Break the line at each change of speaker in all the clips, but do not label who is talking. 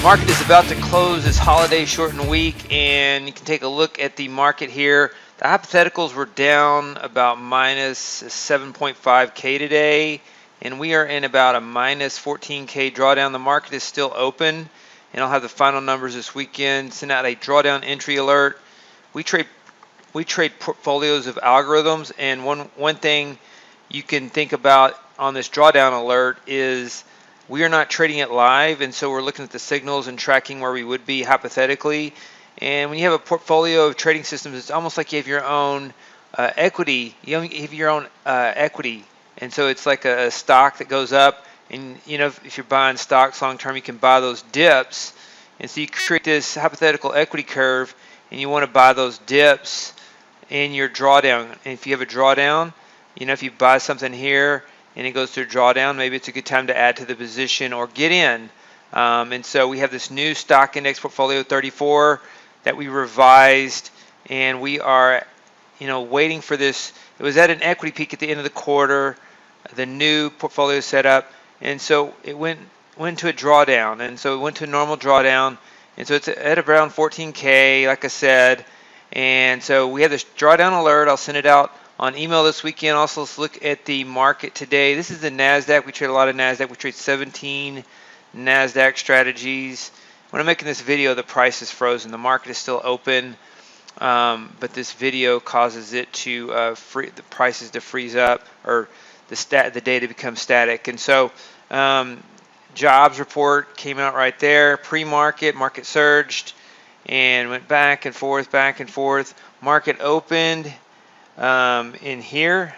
Market is about to close this holiday shortened week, and you can take a look at the market here. The hypotheticals were down about minus 7.5K today, and we are in about a minus 14K drawdown. The market is still open, and I'll have the final numbers this weekend. Send out a drawdown entry alert. We trade portfolios of algorithms, and one thing you can think about on this drawdown alert is we are not trading it live, and so we're looking at the signals and tracking where we would be hypothetically. And when you have a portfolio of trading systems, it's almost like you have your own equity. You have your own equity, and so it's like a stock that goes up. And if you're buying stocks long term, you can buy those dips, and so you create this hypothetical equity curve, and you want to buy those dips in your drawdown. And if you have a drawdown, if you buy something here and it goes through a drawdown, maybe it's a good time to add to the position or get in. And so we have this new stock index portfolio 34 that we revised, and we are waiting for this. It was at an equity peak at the end of the quarter, the new portfolio setup, and so it went to a drawdown, and so it went to a normal drawdown, and so it's at around 14K, like I said. And so we have this drawdown alert. I'll send it out on email this weekend. Also, let's look at the market today. This is the Nasdaq. We trade a lot of Nasdaq. We trade 17 Nasdaq strategies. When I'm making this video, the price is frozen. The market is still open, but this video causes it to the prices to freeze up, or the data becomes static. And so jobs report came out right there. Pre-market, market surged and went back and forth, back and forth. Market opened in here.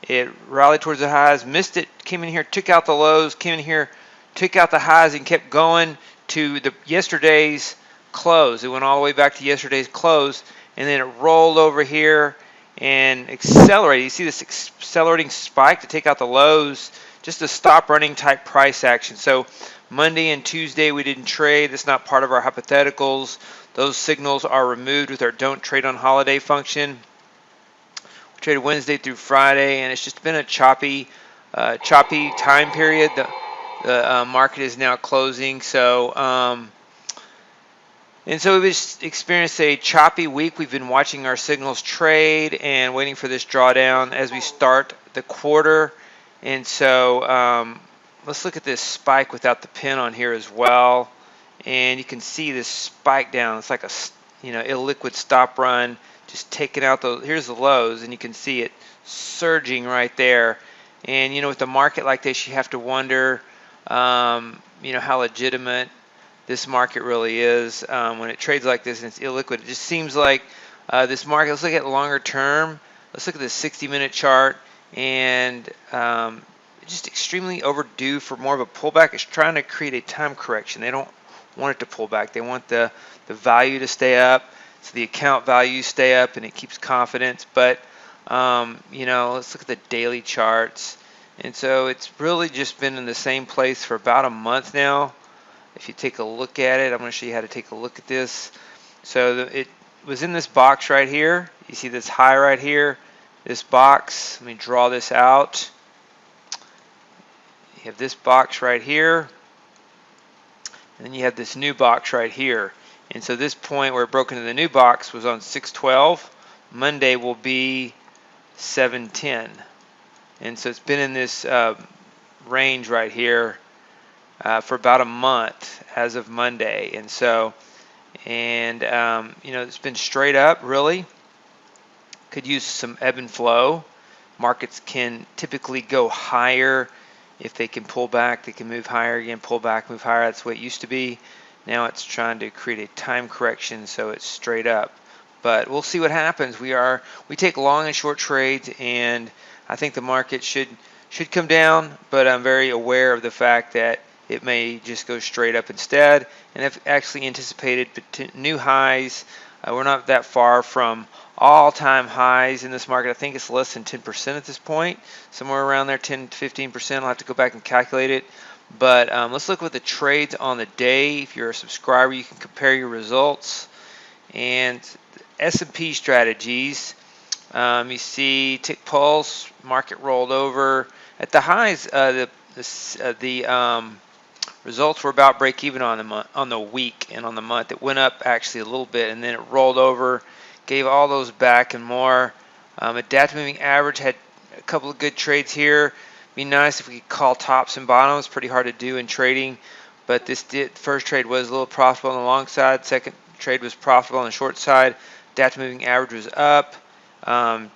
It rallied towards the highs, missed it, came in here, took out the lows, came in here, took out the highs, and kept going to yesterday's close. It went all the way back to yesterday's close, and then it rolled over here and accelerated. You see this accelerating spike to take out the lows, just a stop running type price action. So Monday and Tuesday we didn't trade. It's not part of our hypotheticals. Those signals are removed with our don't trade on holiday function. We traded Wednesday through Friday, and it's just been a choppy time period. The market is now closing, so and so we've experienced a choppy week. We've been watching our signals trade and waiting for this drawdown as we start the quarter. And so let's look at this spike without the pin on here as well. And you can see this spike down. It's like a illiquid stop run, just taking out those. Here's the lows, and you can see it surging right there. And with a market like this, you have to wonder, how legitimate this market really is when it trades like this and it's illiquid. It just seems like this market. Let's look at longer term. Let's look at the 60-minute chart, and just extremely overdue for more of a pullback. It's trying to create a time correction. They don't want it to pull back. They want the value to stay up, so the account values stay up, and it keeps confidence. But let's look at the daily charts. And so it's really just been in the same place for about a month now. If you take a look at it, I'm going to show you how to take a look at this. So it was in this box right here. You see this high right here, this box. Let me draw this out. You have this box right here, and then you have this new box right here. And so this point where it broke into the new box was on 6/12. Monday will be 7/10. And so it's been in this range right here for about a month as of Monday. And so, it's been straight up, really. Could use some ebb and flow. Markets can typically go higher if they can pull back. They can move higher again, pull back, move higher. That's the way it used to be. Now it's trying to create a time correction, so it's straight up. But we'll see what happens. We take long and short trades, and I think the market should come down, but I'm very aware of the fact that it may just go straight up instead. And I've actually anticipated new highs. We're not that far from all-time highs in this market. I think it's less than 10% at this point, somewhere around there, 10 to 15%. I'll have to go back and calculate it. But let's look at the trades on the day. If you're a subscriber, you can compare your results. And S&P strategies, you see tick pulse, market rolled over at the highs. The Results were about break even on the week, and on the month it went up actually a little bit, and then it rolled over, gave all those back and more. Adaptive moving average had a couple of good trades here. Be nice if we could call tops and bottoms. Pretty hard to do in trading, but first trade was a little profitable on the long side. Second trade was profitable on the short side. Adaptive moving average was up.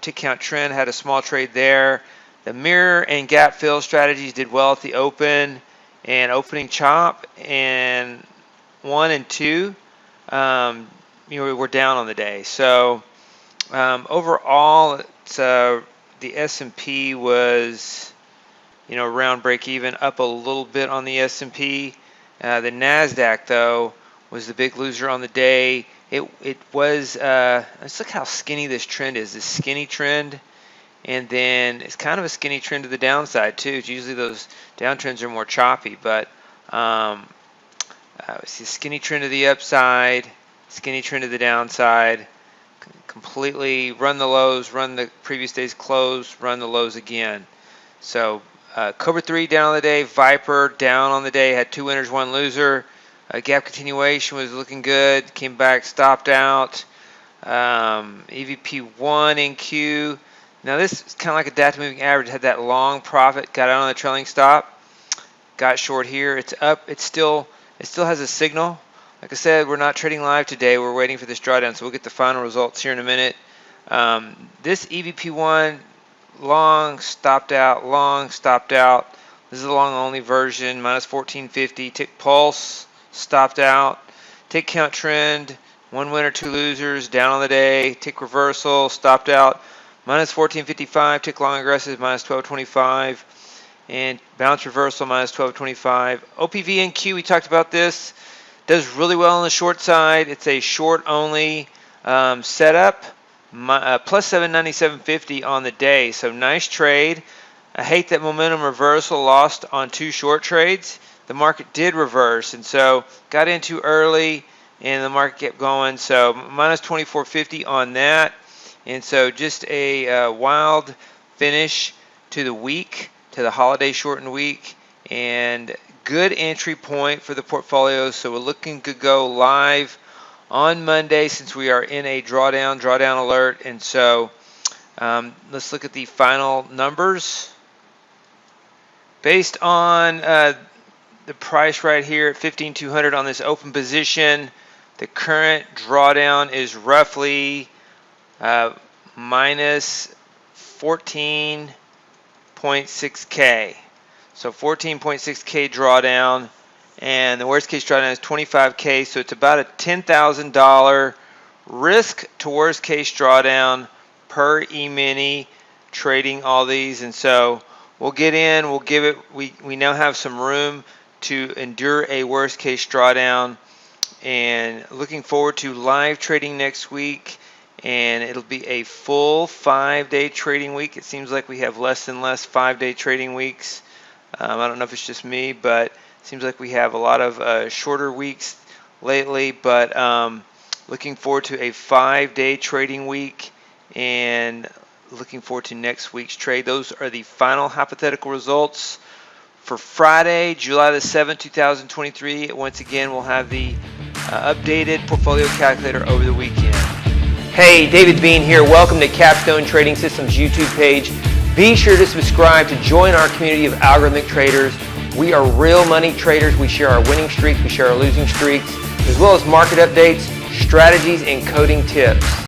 Tick count trend had a small trade there. The mirror and gap fill strategies did well at the open and opening chop, and 1 and 2 we're down on the day. So overall, the S&P was around break even, up a little bit on the S&P. The Nasdaq though was the big loser on the day. It was let's look how skinny this trend is. This skinny trend, and then it's kind of a skinny trend to the downside too. Usually those downtrends are more choppy, but see skinny trend to the upside, skinny trend to the downside. Completely run the lows, run the previous day's close, run the lows again. So Cobra 3 down on the day, Viper down on the day, had 2 winners, 1 loser. Gap continuation was looking good, came back, stopped out. EVP1 in Q. Now this is kind of like a adaptive moving average, had that long profit, got out on the trailing stop, got short here. It's up, it still has a signal. Like I said, we're not trading live today, we're waiting for this drawdown, so we'll get the final results here in a minute. This EVP1 long stopped out, long stopped out. This is a long only version, minus 1450. Tick pulse stopped out. Tick count trend, 1 winner, 2 losers, down on the day. Tick reversal stopped out, minus 1455. Tick long aggressive, minus 1225. And bounce reversal, minus 1225. OPV and Q, we talked about this, does really well on the short side. It's a short only setup. Plus 797.50 on the day, so nice trade. I hate that momentum reversal lost on 2 short trades. The market did reverse, and so got in too early, and the market kept going. So minus 24.50 on that, and so just a wild finish to the week, to the holiday shortened week, and good entry point for the portfolio. So we're looking to go live on Monday since we are in a drawdown alert. And so let's look at the final numbers. Based on the price right here at 15,200 on this open position, the current drawdown is roughly minus 14.6K. So 14.6K drawdown. And the worst case drawdown is 25K, so it's about a $10,000 risk to worst case drawdown per E-mini trading all these. And so we'll get in, we'll give it, we now have some room to endure a worst case drawdown, and looking forward to live trading next week. And it'll be a full 5-day trading week. It seems like we have less and less 5-day trading weeks. I don't know if it's just me, but seems like we have a lot of shorter weeks lately, but looking forward to a 5-day trading week and looking forward to next week's trade. Those are the final hypothetical results for Friday, July the 7th, 2023. Once again, we'll have the updated portfolio calculator over the weekend. Hey, David Bean here. Welcome to Capstone Trading Systems YouTube page. Be sure to subscribe to join our community of algorithmic traders. We are real money traders. We share our winning streaks, we share our losing streaks, as well as market updates, strategies, and coding tips.